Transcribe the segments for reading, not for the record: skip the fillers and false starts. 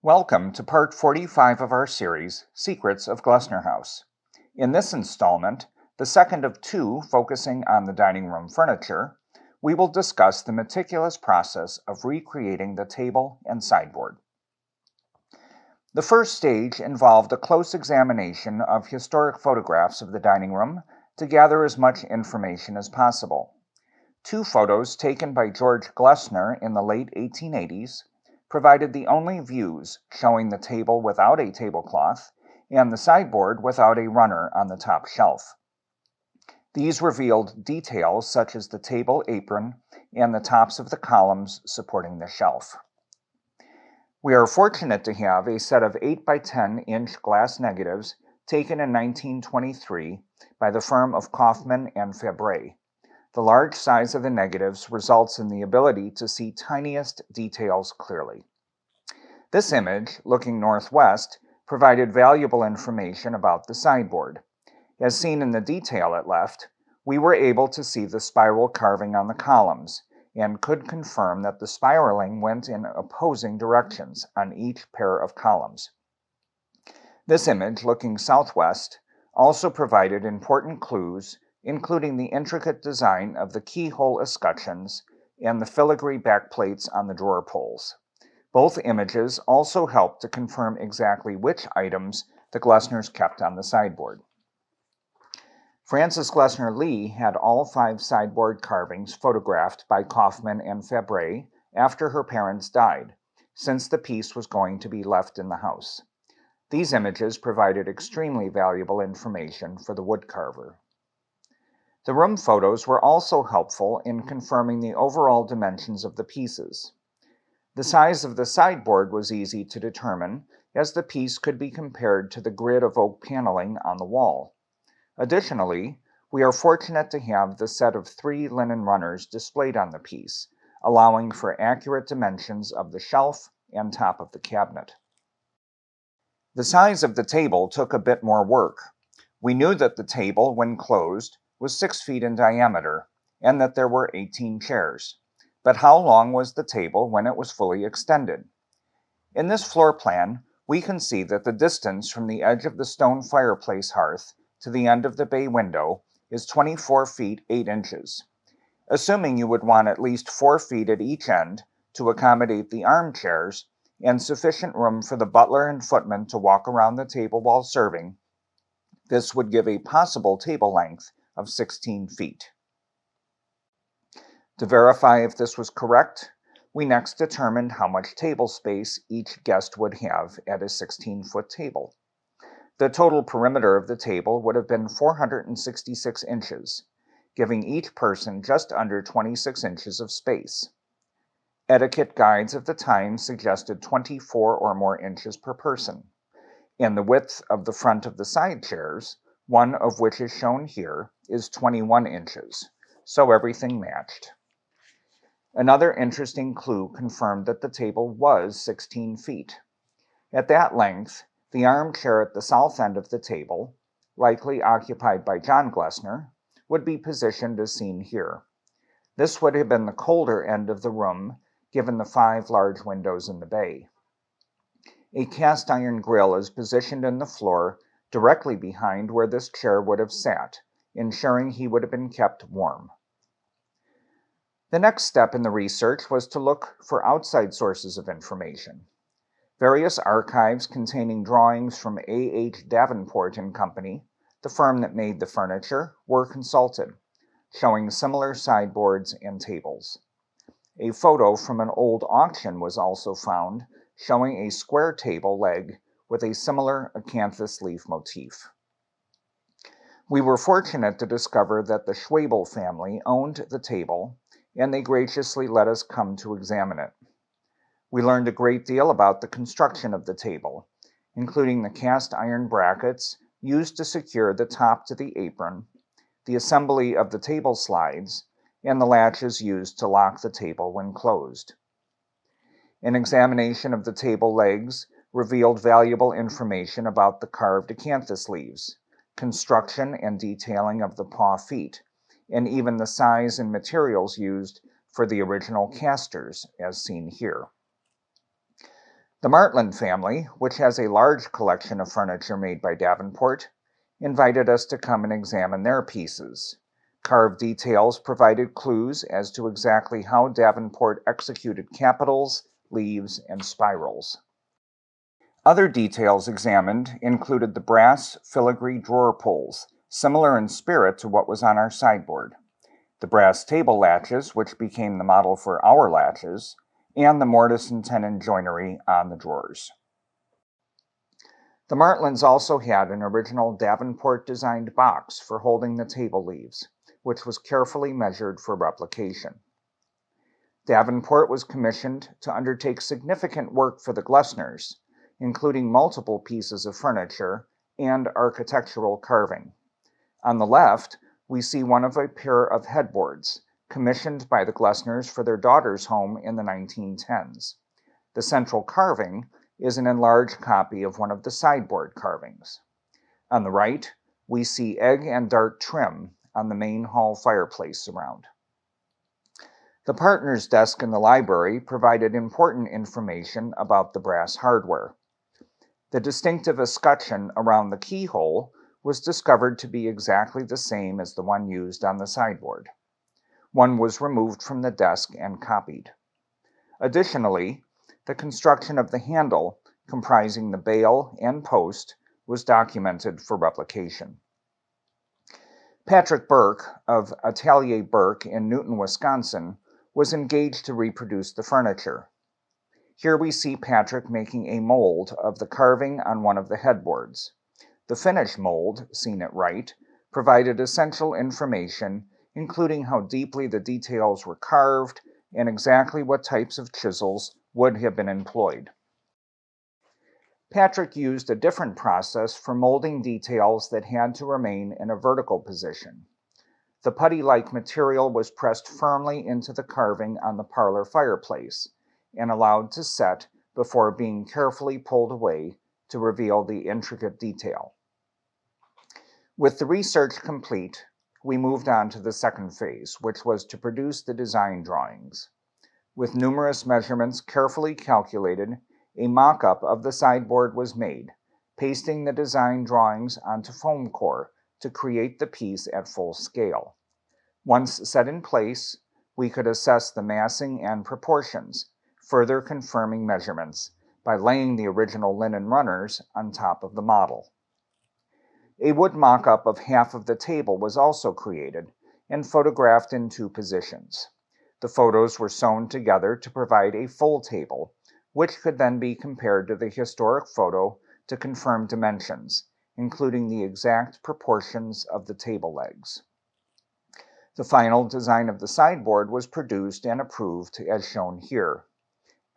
Welcome to part 45 of our series, Secrets of Glessner House. In this installment, the second of two focusing on the dining room furniture, we will discuss the meticulous process of recreating the table and sideboard. The first stage involved a close examination of historic photographs of the dining room to gather as much information as possible. Two photos taken by George Glessner in the late 1880s provided the only views showing the table without a tablecloth and the sideboard without a runner on the top shelf. These revealed details such as the table apron and the tops of the columns supporting the shelf. We are fortunate to have a set of 8 by 10-inch glass negatives taken in 1923 by the firm of Kaufman and Fabre. The large size of the negatives results in the ability to see tiniest details clearly. This image, looking northwest, provided valuable information about the sideboard. As seen in the detail at left, we were able to see the spiral carving on the columns and could confirm that the spiraling went in opposing directions on each pair of columns. This image, looking southwest, also provided important clues, including the intricate design of the keyhole escutcheons and the filigree backplates on the drawer pulls. Both images also help to confirm exactly which items the Glessners kept on the sideboard. Frances Glessner Lee had all 5 sideboard carvings photographed by Kaufman and Fabre after her parents died, since the piece was going to be left in the house. These images provided extremely valuable information for the woodcarver. The room photos were also helpful in confirming the overall dimensions of the pieces. The size of the sideboard was easy to determine, as the piece could be compared to the grid of oak paneling on the wall. Additionally, we are fortunate to have the set of 3 linen runners displayed on the piece, allowing for accurate dimensions of the shelf and top of the cabinet. The size of the table took a bit more work. We knew that the table, when closed, was 6 feet in diameter, and that there were 18 chairs. But how long was the table when it was fully extended? In this floor plan, we can see that the distance from the edge of the stone fireplace hearth to the end of the bay window is 24 feet 8 inches. Assuming you would want at least 4 feet at each end to accommodate the armchairs and sufficient room for the butler and footman to walk around the table while serving, this would give a possible table length of 16 feet. To verify if this was correct, we next determined how much table space each guest would have at a 16-foot table. The total perimeter of the table would have been 466 inches, giving each person just under 26 inches of space. Etiquette guides of the time suggested 24 or more inches per person, and the width of the front of the side chairs, one of which is shown here, is 21 inches, so everything matched. Another interesting clue confirmed that the table was 16 feet. At that length, the armchair at the south end of the table, likely occupied by John Glessner, would be positioned as seen here. This would have been the colder end of the room, given the 5 large windows in the bay. A cast iron grill is positioned in the floor directly behind where this chair would have sat, ensuring he would have been kept warm. The next step in the research was to look for outside sources of information. Various archives containing drawings from A.H. Davenport and Company, the firm that made the furniture, were consulted, showing similar sideboards and tables. A photo from an old auction was also found, showing a square table leg with a similar acanthus leaf motif. We were fortunate to discover that the Schwabel family owned the table, and they graciously let us come to examine it. We learned a great deal about the construction of the table, including the cast iron brackets used to secure the top to the apron, the assembly of the table slides, and the latches used to lock the table when closed. An examination of the table legs revealed valuable information about the carved acanthus leaves, construction and detailing of the paw feet, and even the size and materials used for the original casters, as seen here. The Martland family, which has a large collection of furniture made by Davenport, invited us to come and examine their pieces. Carved details provided clues as to exactly how Davenport executed capitals, leaves, and spirals. Other details examined included the brass filigree drawer pulls, similar in spirit to what was on our sideboard, the brass table latches, which became the model for our latches, and the mortise and tenon joinery on the drawers. The Martlands also had an original Davenport-designed box for holding the table leaves, which was carefully measured for replication. Davenport was commissioned to undertake significant work for the Glessners, including multiple pieces of furniture and architectural carving. On the left, we see one of a pair of headboards, commissioned by the Glessners for their daughter's home in the 1910s. The central carving is an enlarged copy of one of the sideboard carvings. On the right, we see egg and dart trim on the main hall fireplace surround. The partner's desk in the library provided important information about the brass hardware. The distinctive escutcheon around the keyhole was discovered to be exactly the same as the one used on the sideboard. One was removed from the desk and copied. Additionally, the construction of the handle, comprising the bail and post, was documented for replication. Patrick Burke of Atelier Burke in Newton, Wisconsin, was engaged to reproduce the furniture. Here we see Patrick making a mold of the carving on one of the headboards. The finish mold, seen at right, provided essential information, including how deeply the details were carved and exactly what types of chisels would have been employed. Patrick used a different process for molding details that had to remain in a vertical position. The putty-like material was pressed firmly into the carving on the parlor fireplace and allowed to set before being carefully pulled away to reveal the intricate detail. With the research complete, we moved on to the second phase, which was to produce the design drawings. With numerous measurements carefully calculated, a mock-up of the sideboard was made, pasting the design drawings onto foam core to create the piece at full scale. Once set in place, we could assess the massing and proportions, further confirming measurements by laying the original linen runners on top of the model. A wood mock-up of half of the table was also created and photographed in two positions. The photos were sewn together to provide a full table, which could then be compared to the historic photo to confirm dimensions, including the exact proportions of the table legs. The final design of the sideboard was produced and approved as shown here.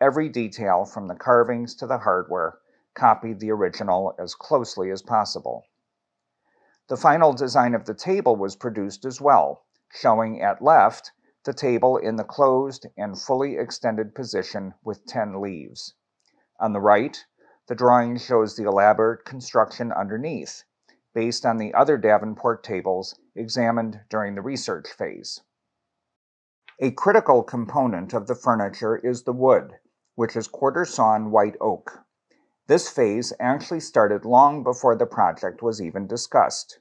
Every detail from the carvings to the hardware copied the original as closely as possible. The final design of the table was produced as well, showing at left the table in the closed and fully extended position with 10 leaves. On the right, the drawing shows the elaborate construction underneath, based on the other Davenport tables examined during the research phase. A critical component of the furniture is the wood, which is quarter-sawn white oak. This phase actually started long before the project was even discussed.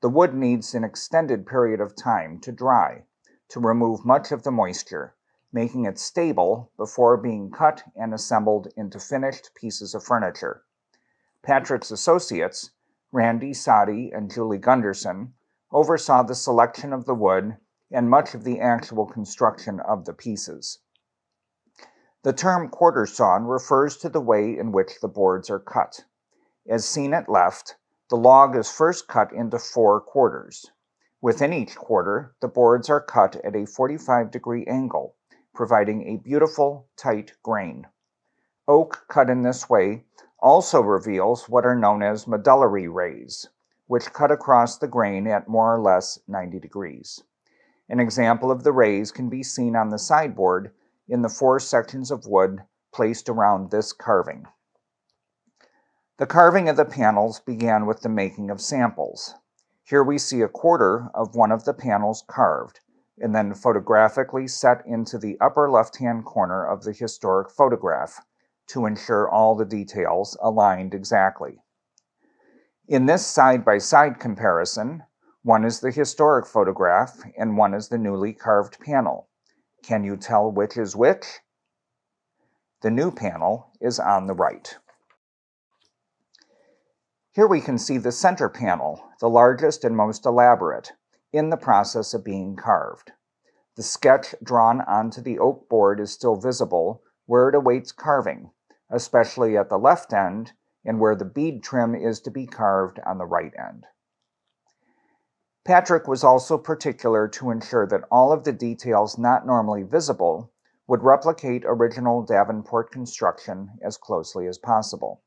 The wood needs an extended period of time to dry, to remove much of the moisture, making it stable before being cut and assembled into finished pieces of furniture. Patrick's associates, Randy Soddy and Julie Gunderson, oversaw the selection of the wood and much of the actual construction of the pieces. The term quarter-sawn refers to the way in which the boards are cut. As seen at left, the log is first cut into 4 quarters. Within each quarter, the boards are cut at a 45-degree angle, providing a beautiful, tight grain. Oak cut in this way also reveals what are known as medullary rays, which cut across the grain at more or less 90 degrees. An example of the rays can be seen on the sideboard in the 4 sections of wood placed around this carving. The carving of the panels began with the making of samples. Here we see a quarter of one of the panels carved, and then photographically set into the upper left-hand corner of the historic photograph, to ensure all the details aligned exactly. In this side-by-side comparison, one is the historic photograph and one is the newly carved panel. Can you tell which is which? The new panel is on the right. Here we can see the center panel, the largest and most elaborate, in the process of being carved. The sketch drawn onto the oak board is still visible where it awaits carving, especially at the left end and where the bead trim is to be carved on the right end. Patrick was also particular to ensure that all of the details not normally visible would replicate original Davenport construction as closely as possible.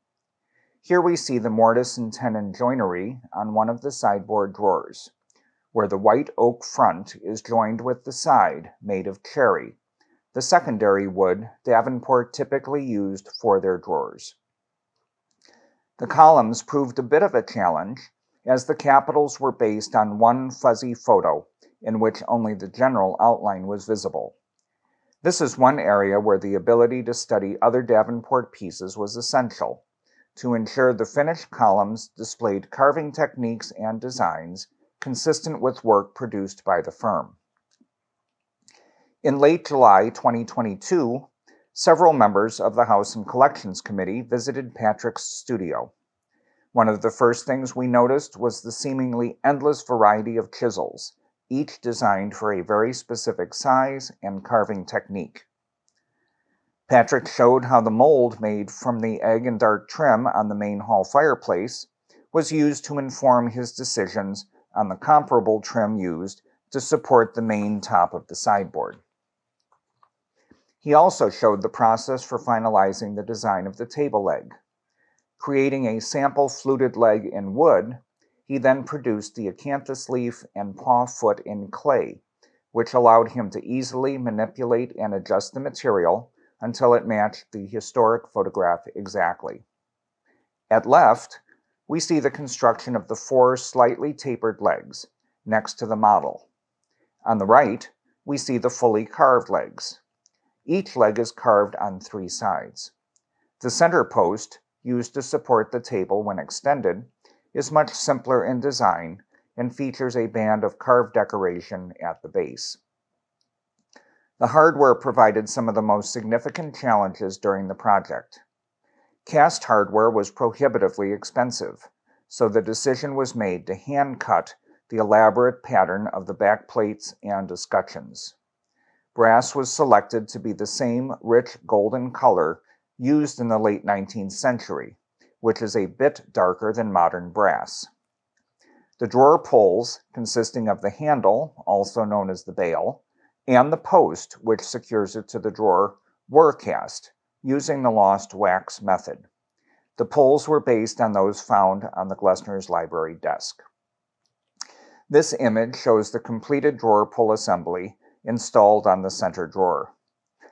Here we see the mortise and tenon joinery on one of the sideboard drawers, where the white oak front is joined with the side made of cherry, the secondary wood Davenport typically used for their drawers. The columns proved a bit of a challenge, as the capitals were based on one fuzzy photo in which only the general outline was visible. This is one area where the ability to study other Davenport pieces was essential, to ensure the finished columns displayed carving techniques and designs consistent with work produced by the firm. In late July 2022, several members of the House and Collections Committee visited Patrick's studio. One of the first things we noticed was the seemingly endless variety of chisels, each designed for a very specific size and carving technique. Patrick showed how the mold made from the egg and dart trim on the main hall fireplace was used to inform his decisions on the comparable trim used to support the main top of the sideboard. He also showed the process for finalizing the design of the table leg. Creating a sample fluted leg in wood, he then produced the acanthus leaf and paw foot in clay, which allowed him to easily manipulate and adjust the material until it matched the historic photograph exactly. At left, we see the construction of the 4 slightly tapered legs next to the model. On the right, we see the fully carved legs. Each leg is carved on 3 sides. The center post, used to support the table when extended, is much simpler in design and features a band of carved decoration at the base. The hardware provided some of the most significant challenges during the project. Cast hardware was prohibitively expensive, so the decision was made to hand-cut the elaborate pattern of the back plates and escutcheons. Brass was selected to be the same rich golden color used in the late 19th century, which is a bit darker than modern brass. The drawer pulls, consisting of the handle, also known as the bail, and the post, which secures it to the drawer, were cast, using the lost wax method. The pulls were based on those found on the Glessner's library desk. This image shows the completed drawer pull assembly installed on the center drawer.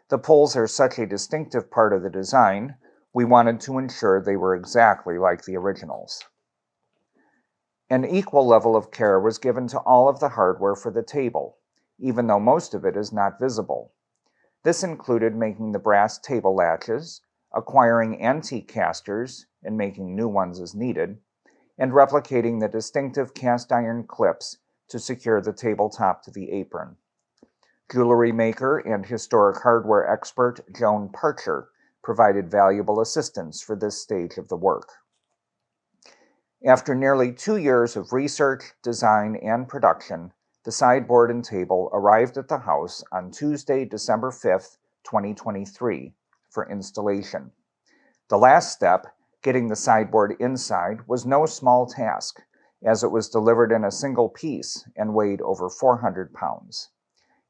The pulls are such a distinctive part of the design, we wanted to ensure they were exactly like the originals. An equal level of care was given to all of the hardware for the table, even though most of it is not visible. This included making the brass table latches, acquiring antique casters and making new ones as needed, and replicating the distinctive cast iron clips to secure the tabletop to the apron. Jewelry maker and historic hardware expert Joan Parcher provided valuable assistance for this stage of the work. After nearly 2 years of research, design, and production, the sideboard and table arrived at the house on Tuesday, December 5th, 2023, for installation. The last step, getting the sideboard inside, was no small task, as it was delivered in a single piece and weighed over 400 pounds.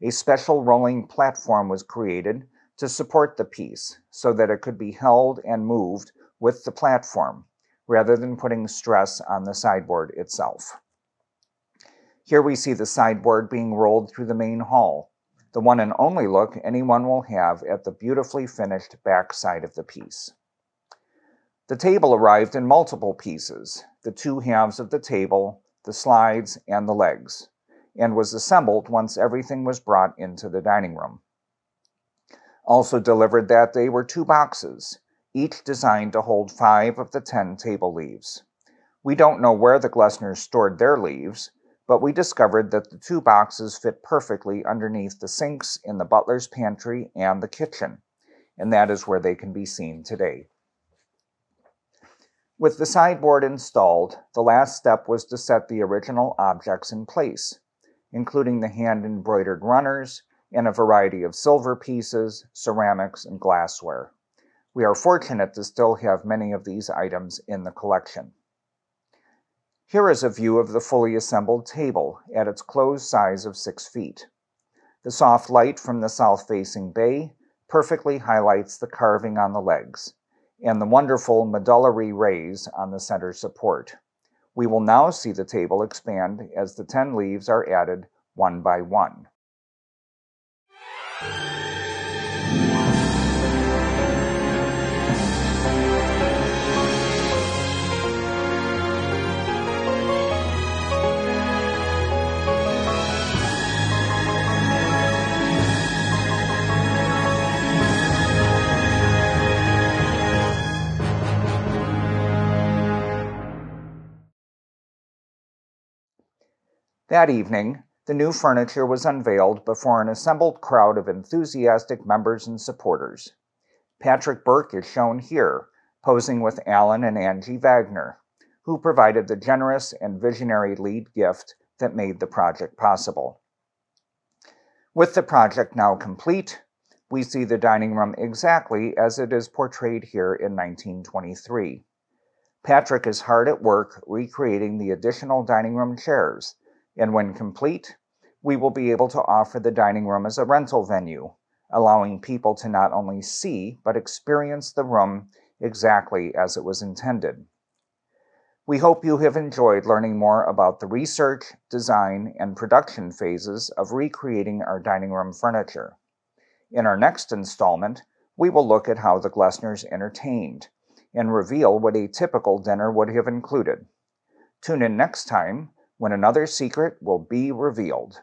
A special rolling platform was created to support the piece so that it could be held and moved with the platform, rather than putting stress on the sideboard itself. Here we see the sideboard being rolled through the main hall, the one and only look anyone will have at the beautifully finished back side of the piece. The table arrived in multiple pieces, the 2 halves of the table, the slides, and the legs, and was assembled once everything was brought into the dining room. Also delivered that day were 2 boxes, each designed to hold 5 of the 10 table leaves. We don't know where the Glessners stored their leaves, but we discovered that the 2 boxes fit perfectly underneath the sinks in the butler's pantry and the kitchen, and that is where they can be seen today. With the sideboard installed, the last step was to set the original objects in place, including the hand-embroidered runners and a variety of silver pieces, ceramics, and glassware. We are fortunate to still have many of these items in the collection. Here is a view of the fully assembled table at its closed size of 6 feet. The soft light from the south-facing bay perfectly highlights the carving on the legs and the wonderful medullary rays on the center support. We will now see the table expand as the 10 leaves are added one by one. That evening, the new furniture was unveiled before an assembled crowd of enthusiastic members and supporters. Patrick Burke is shown here, posing with Alan and Angie Wagner, who provided the generous and visionary lead gift that made the project possible. With the project now complete, we see the dining room exactly as it is portrayed here in 1923. Patrick is hard at work recreating the additional dining room chairs, and when complete, we will be able to offer the dining room as a rental venue, allowing people to not only see but experience the room exactly as it was intended. We hope you have enjoyed learning more about the research, design, and production phases of recreating our dining room furniture. In our next installment, we will look at how the Glessners entertained and reveal what a typical dinner would have included. Tune in next time when another secret will be revealed.